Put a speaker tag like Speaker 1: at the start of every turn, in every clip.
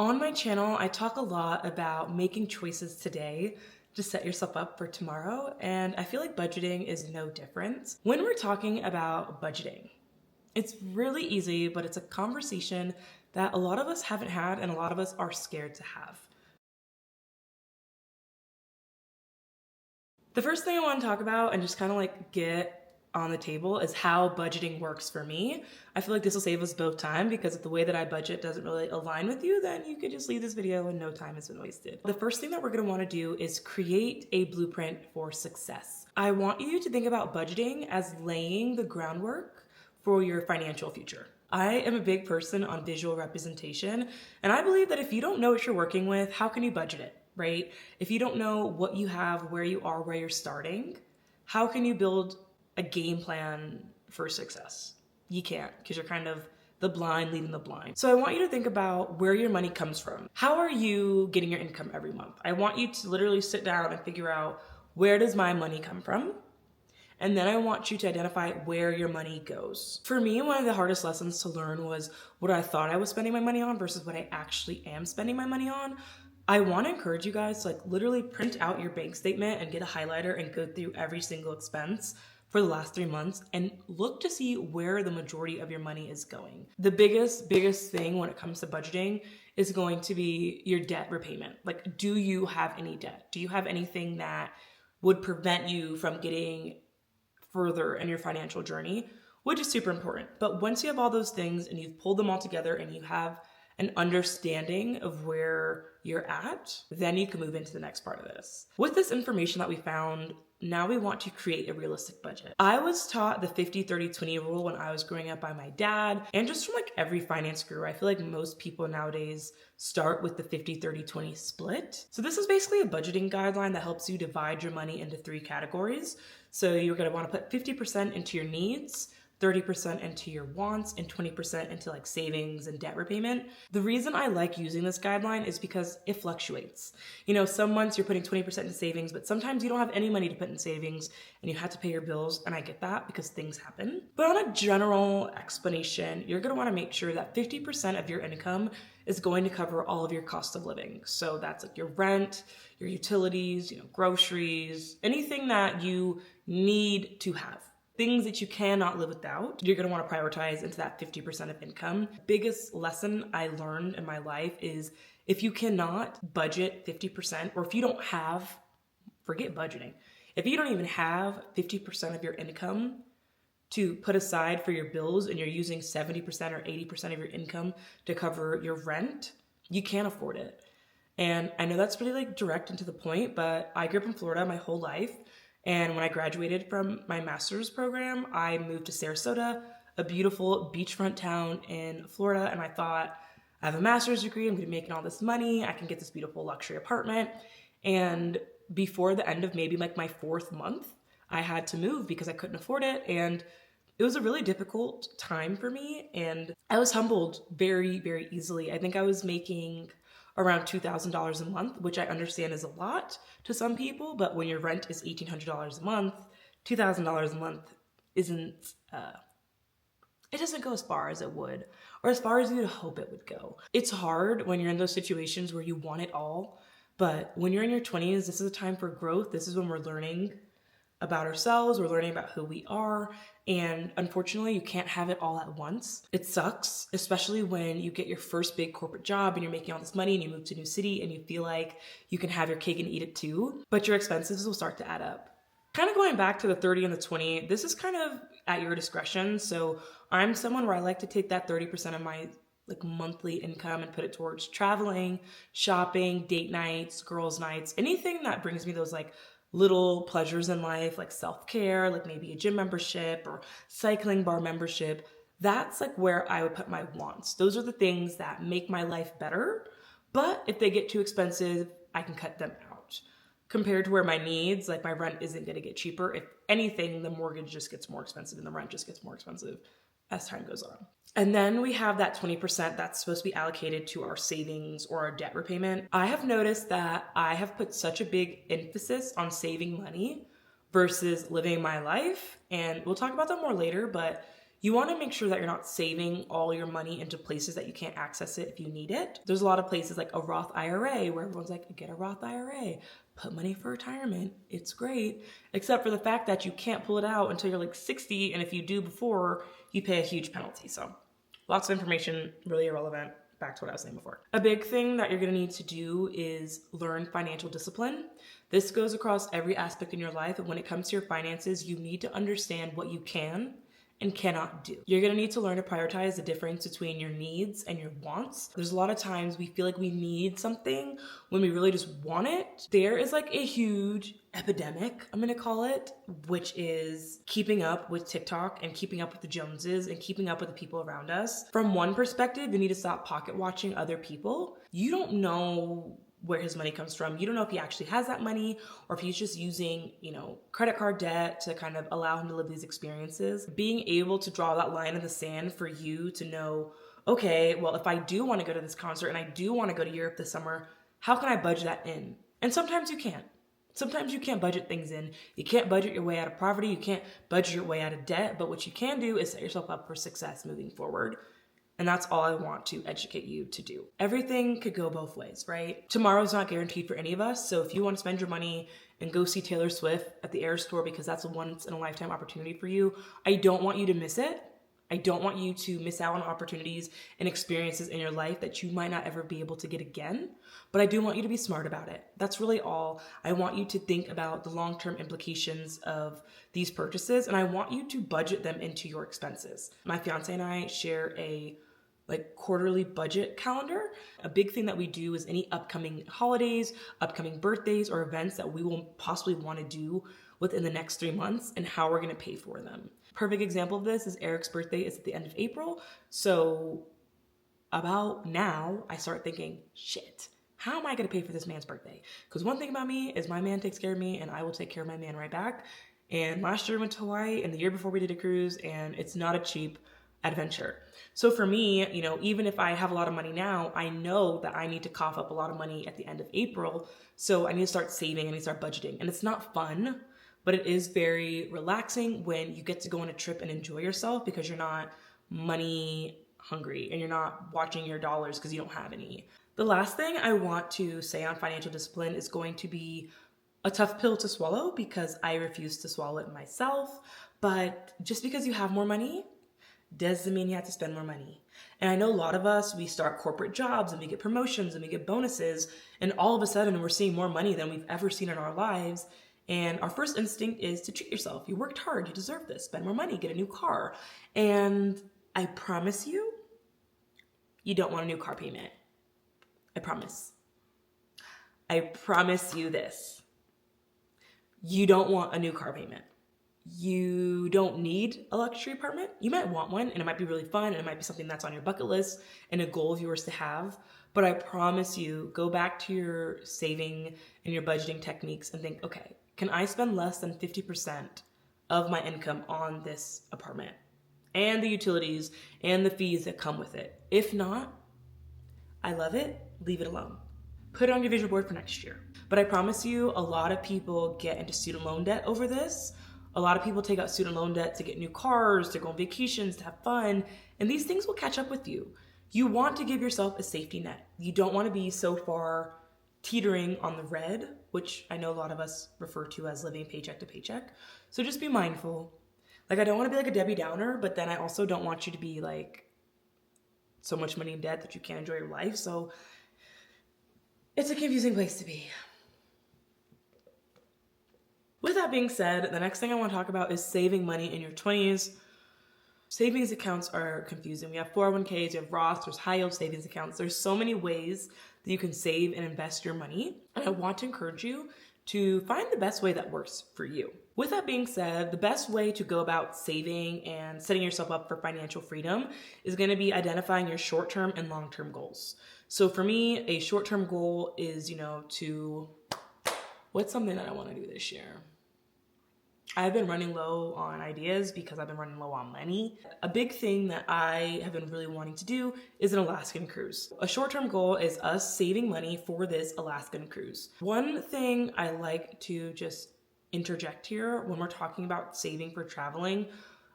Speaker 1: On my channel, I talk a lot about making choices today to set yourself up for tomorrow, and I feel like budgeting is no different. When we're talking about budgeting, it's really easy, but it's a conversation that a lot of us haven't had and a lot of us are scared to have. The first thing I want to talk about and just kind of like get on the table is how budgeting works for me. I feel like this will save us both time because if the way that I budget doesn't really align with you, then you could just leave this video and no time has been wasted. The first thing that we're going to want to do is create a blueprint for success. I want you to think about budgeting as laying the groundwork for your financial future. I am a big person on visual representation, and I believe that if you don't know what you're working with, how can you budget it, right? If you don't know what you have, where you are, where you're starting, how can you build a game plan for success? You can't, because you're kind of the blind leading the blind. So I want you to think about where your money comes from. How are you getting your income every month? I want you to literally sit down and figure out, where does my money come from? And then I want you to identify where your money goes. For me, one of the hardest lessons to learn was what I thought I was spending my money on versus what I actually am spending my money on. I want to encourage you guys to literally print out your bank statement and get a highlighter and go through every single expense for the last 3 months and look to see where the majority of your money is going. The biggest thing when it comes to budgeting is going to be your debt repayment. Do you have any debt? Do you have anything that would prevent you from getting further in your financial journey, which is super important. But once you have all those things and you've pulled them all together and you have an understanding of where you're at, then you can move into the next part of this. With this information that we found, now we want to create a realistic budget. I was taught the 50-30-20 rule when I was growing up by my dad, and just from every finance guru. I feel like most people nowadays start with the 50-30-20 split. So this is basically a budgeting guideline that helps you divide your money into 3 categories. So you're gonna wanna put 50% into your needs, 30% into your wants, and 20% into savings and debt repayment. The reason I like using this guideline is because it fluctuates. Some months you're putting 20% into savings, but sometimes you don't have any money to put in savings and you have to pay your bills, and I get that because things happen. But on a general explanation, you're gonna wanna make sure that 50% of your income is going to cover all of your cost of living. So that's your rent, your utilities, groceries, anything that you need to have. Things that you cannot live without, you're gonna wanna prioritize into that 50% of income. Biggest lesson I learned in my life is if you cannot budget 50%, or if you don't have, forget budgeting, if you don't even have 50% of your income to put aside for your bills and you're using 70% or 80% of your income to cover your rent, you can't afford it. And I know that's pretty direct and to the point, but I grew up in Florida my whole life. And when I graduated from my master's program, I moved to Sarasota, a beautiful beachfront town in Florida. And I thought, I have a master's degree, I'm gonna be making all this money, I can get this beautiful luxury apartment. And before the end of maybe my 4th month, I had to move because I couldn't afford it. And it was a really difficult time for me. And I was humbled very, very easily. I think I was making around $2,000 a month, which I understand is a lot to some people, but when your rent is $1,800 a month, $2,000 a month isn't, it doesn't go as far as it would, or as far as you'd hope it would go. It's hard when you're in those situations where you want it all, but when you're in your 20s, this is a time for growth. This is when we're learning about ourselves, we're learning about who we are, and unfortunately, you can't have it all at once. It sucks, especially when you get your first big corporate job and you're making all this money and you move to a new city and you feel like you can have your cake and eat it too, but your expenses will start to add up. Kind of going back to the 30 and the 20, this is kind of at your discretion. So I'm someone where I like to take that 30% of my monthly income and put it towards traveling, shopping, date nights, girls' nights, anything that brings me those little pleasures in life, like self-care, maybe a gym membership or cycling bar membership. That's where I would put my wants. Those are the things that make my life better. But if they get too expensive, I can cut them out. Compared to where my needs, my rent isn't gonna get cheaper. If anything, the mortgage just gets more expensive and the rent just gets more expensive as time goes on. And then we have that 20% that's supposed to be allocated to our savings or our debt repayment. I have noticed that I have put such a big emphasis on saving money versus living my life. And we'll talk about that more later, but You want to make sure that you're not saving all your money into places that you can't access it if you need it. There's a lot of places like a Roth IRA where everyone's like, get a Roth IRA, put money for retirement. It's great, except for the fact that you can't pull it out until you're like 60. And if you do before, you pay a huge penalty. So lots of information, really irrelevant. Back to what I was saying before. A big thing that you're going to need to do is learn financial discipline. This goes across every aspect in your life. And when it comes to your finances, you need to understand what you can and cannot do. You're gonna need to learn to prioritize the difference between your needs and your wants. There's a lot of times we feel like we need something when we really just want it. There is like a huge epidemic, I'm gonna call it, which is keeping up with TikTok and keeping up with the Joneses and keeping up with the people around us. From one perspective, you need to stop pocket watching other people. You don't know where his money comes from. You don't know if he actually has that money or if he's just using, credit card debt to kind of allow him to live these experiences. Being able to draw that line in the sand for you to know, okay, well, if I do want to go to this concert and I do want to go to Europe this summer, how can I budget that in? And sometimes you can't. Sometimes you can't budget things in. You can't budget your way out of poverty. You can't budget your way out of debt. But what you can do is set yourself up for success moving forward. And that's all I want to educate you to do. Everything could go both ways, right? Tomorrow's not guaranteed for any of us. So if you want to spend your money and go see Taylor Swift at the Eras Tour because that's a once in a lifetime opportunity for you, I don't want you to miss it. I don't want you to miss out on opportunities and experiences in your life that you might not ever be able to get again. But I do want you to be smart about it. That's really all. I want you to think about the long-term implications of these purchases, and I want you to budget them into your expenses. My fiance and I share a quarterly budget calendar. A big thing that we do is any upcoming holidays, upcoming birthdays, or events that we will possibly want to do within the next 3 months and how we're going to pay for them. Perfect example of this is Eric's birthday is at the end of April. So about now, I start thinking, shit, how am I going to pay for this man's birthday? Because one thing about me is my man takes care of me and I will take care of my man right back. And last year we went to Hawaii and the year before we did a cruise, and it's not a cheap adventure. So for me, even if I have a lot of money now, I know that I need to cough up a lot of money at the end of April. So I need to start saving, I need to start budgeting. And it's not fun, but it is very relaxing when you get to go on a trip and enjoy yourself because you're not money hungry and you're not watching your dollars because you don't have any. The last thing I want to say on financial discipline is going to be a tough pill to swallow because I refuse to swallow it myself. But just because you have more money doesn't mean you have to spend more money. And I know a lot of us, we start corporate jobs and we get promotions and we get bonuses, and all of a sudden we're seeing more money than we've ever seen in our lives. And our first instinct is to treat yourself. You worked hard, you deserve this, spend more money, get a new car. And I promise you, you don't want a new car payment. I promise. I promise you this. You don't want a new car payment. You don't need a luxury apartment. You might want one and it might be really fun and it might be something that's on your bucket list and a goal of yours to have. But I promise you, go back to your saving and your budgeting techniques and think, okay, can I spend less than 50% of my income on this apartment and the utilities and the fees that come with it? If not, I love it, leave it alone. Put it on your vision board for next year. But I promise you, a lot of people get into student loan debt over this. A lot of people take out student loan debt to get new cars, to go on vacations, to have fun, and these things will catch up with you. You want to give yourself a safety net. You don't want to be so far teetering on the red, which I know a lot of us refer to as living paycheck to paycheck. So just be mindful. I don't want to be like a Debbie Downer, but then I also don't want you to be like so much money in debt that you can't enjoy your life. So it's a confusing place to be. With that being said, the next thing I want to talk about is saving money in your 20s. Savings accounts are confusing. We have 401ks, you have Roths, there's high yield savings accounts. There's so many ways that you can save and invest your money. And I want to encourage you to find the best way that works for you. With that being said, the best way to go about saving and setting yourself up for financial freedom is going to be identifying your short-term and long-term goals. So for me, a short-term goal is, what's something that I want to do this year? I've been running low on ideas because I've been running low on money. A big thing that I have been really wanting to do is an Alaskan cruise. A short-term goal is us saving money for this Alaskan cruise. One thing I like to just interject here when we're talking about saving for traveling,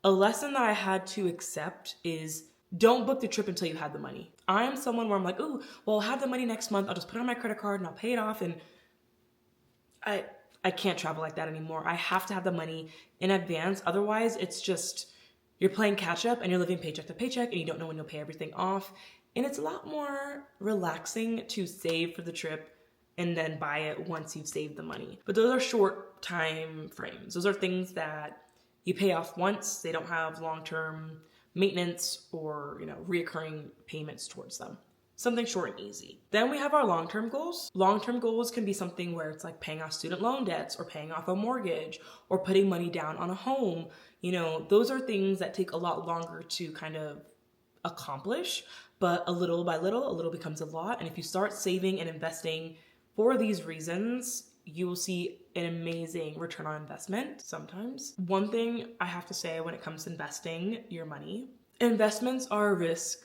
Speaker 1: A lesson that I had to accept is don't book the trip until you have the money. I am someone where I'm like, oh, well, I'll have the money next month. I'll just put it on my credit card and I'll pay it off. And I can't travel like that anymore. I have to have the money in advance. Otherwise, it's just you're playing catch up and you're living paycheck to paycheck and you don't know when you'll pay everything off. And it's a lot more relaxing to save for the trip and then buy it once you've saved the money. But those are short time frames. Those are things that you pay off once. They don't have long-term maintenance or, reoccurring payments towards them. Something short and easy. Then we have our long-term goals. Long-term goals can be something where it's like paying off student loan debts or paying off a mortgage or putting money down on a home. Those are things that take a lot longer to kind of accomplish, but a little by little, a little becomes a lot. And if you start saving and investing for these reasons, you will see an amazing return on investment sometimes. One thing I have to say when it comes to investing your money, investments are a risk.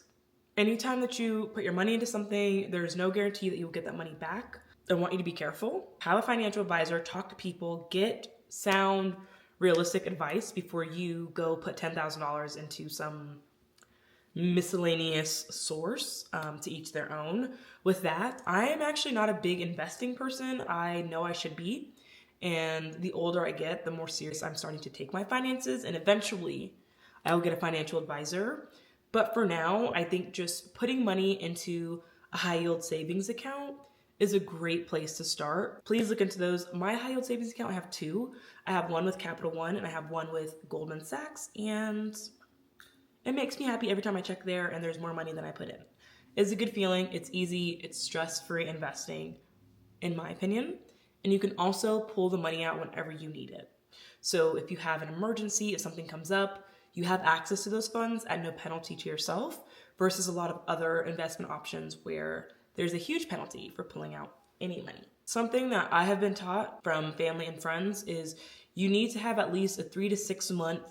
Speaker 1: Anytime that you put your money into something, there's no guarantee that you'll get that money back. I want you to be careful. Have a financial advisor, talk to people, get sound, realistic advice before you go put $10,000 into some miscellaneous source, to each their own. With that, I am actually not a big investing person. I know I should be. And the older I get, the more serious I'm starting to take my finances. And eventually, I will get a financial advisor. But for now, I think just putting money into a high yield savings account is a great place to start. Please look into those. My high yield savings account, I have two. I have one with Capital One and I have one with Goldman Sachs. And it makes me happy every time I check there and there's more money than I put in. It's a good feeling. It's easy. It's stress-free investing, in my opinion. And you can also pull the money out whenever you need it. So if you have an emergency, if something comes up, you have access to those funds at no penalty to yourself versus a lot of other investment options where there's a huge penalty for pulling out any money. Something that I have been taught from family and friends is you need to have at least a 3 to 6 month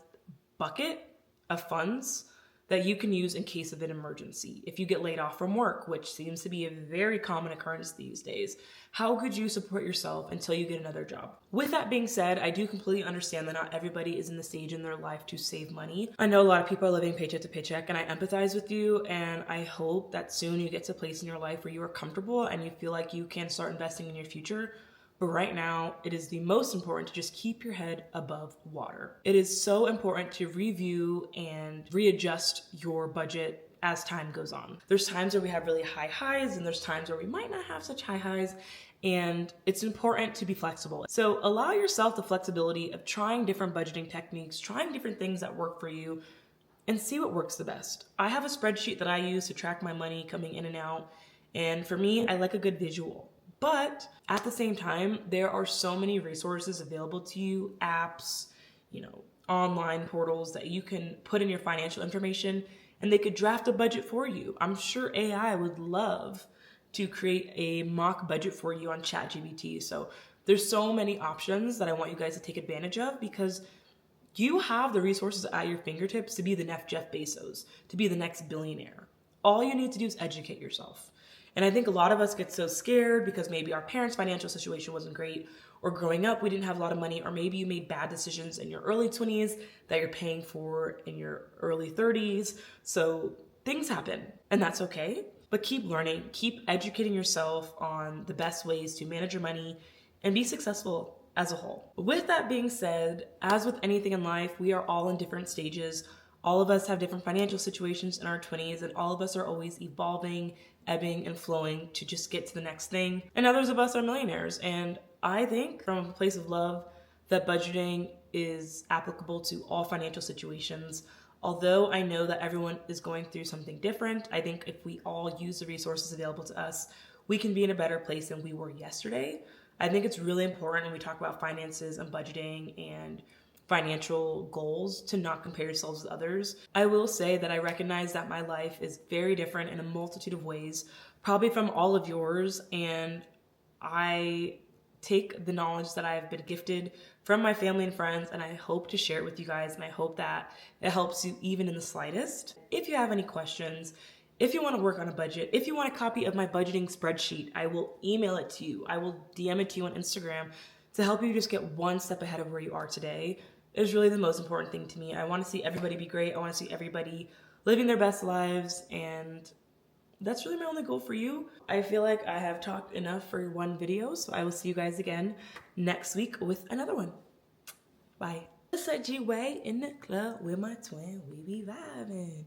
Speaker 1: bucket of funds that you can use in case of an emergency. If you get laid off from work, which seems to be a very common occurrence these days, how could you support yourself until you get another job? With that being said, I do completely understand that not everybody is in the stage in their life to save money. I know a lot of people are living paycheck to paycheck and I empathize with you, and I hope that soon you get to a place in your life where you are comfortable and you feel like you can start investing in your future. But right now, it is the most important to just keep your head above water. It is so important to review and readjust your budget as time goes on. There's times where we have really high highs and there's times where we might not have such high highs, and it's important to be flexible. So allow yourself the flexibility of trying different budgeting techniques, trying different things that work for you, and see what works the best. I have a spreadsheet that I use to track my money coming in and out, and for me, I like a good visual. But at the same time, there are so many resources available to you, apps, online portals that you can put in your financial information and they could draft a budget for you. I'm sure AI would love to create a mock budget for you on ChatGPT. So there's so many options that I want you guys to take advantage of because you have the resources at your fingertips to be the next Jeff Bezos, to be the next billionaire. All you need to do is educate yourself. And I think a lot of us get so scared because maybe our parents' financial situation wasn't great, or growing up we didn't have a lot of money, or maybe you made bad decisions in your early 20s that you're paying for in your early 30s. So things happen and that's okay. But keep learning, keep educating yourself on the best ways to manage your money and be successful as a whole. With that being said, as with anything in life, we are all in different stages. All of us have different financial situations in our 20s, and all of us are always evolving, ebbing, and flowing to just get to the next thing. And others of us are millionaires. And I think from a place of love that budgeting is applicable to all financial situations. Although I know that everyone is going through something different, I think if we all use the resources available to us, we can be in a better place than we were yesterday. I think it's really important when we talk about finances and budgeting and financial goals to not compare yourselves with others. I will say that I recognize that my life is very different in a multitude of ways, probably from all of yours, and I take the knowledge that I've been gifted from my family and friends, and I hope to share it with you guys, and I hope that it helps you even in the slightest. If you have any questions, if you want to work on a budget, if you want a copy of my budgeting spreadsheet, I will email it to you. I will DM it to you on Instagram to help you just get one step ahead of where you are today. is really the most important thing to me. I want to see everybody be great. I want to see everybody living their best lives, and that's really my only goal for you. I feel like I have talked enough for one video, so I will see you guys again next week with another one. Bye. Said G-Way in the club with my twin, we be vibing.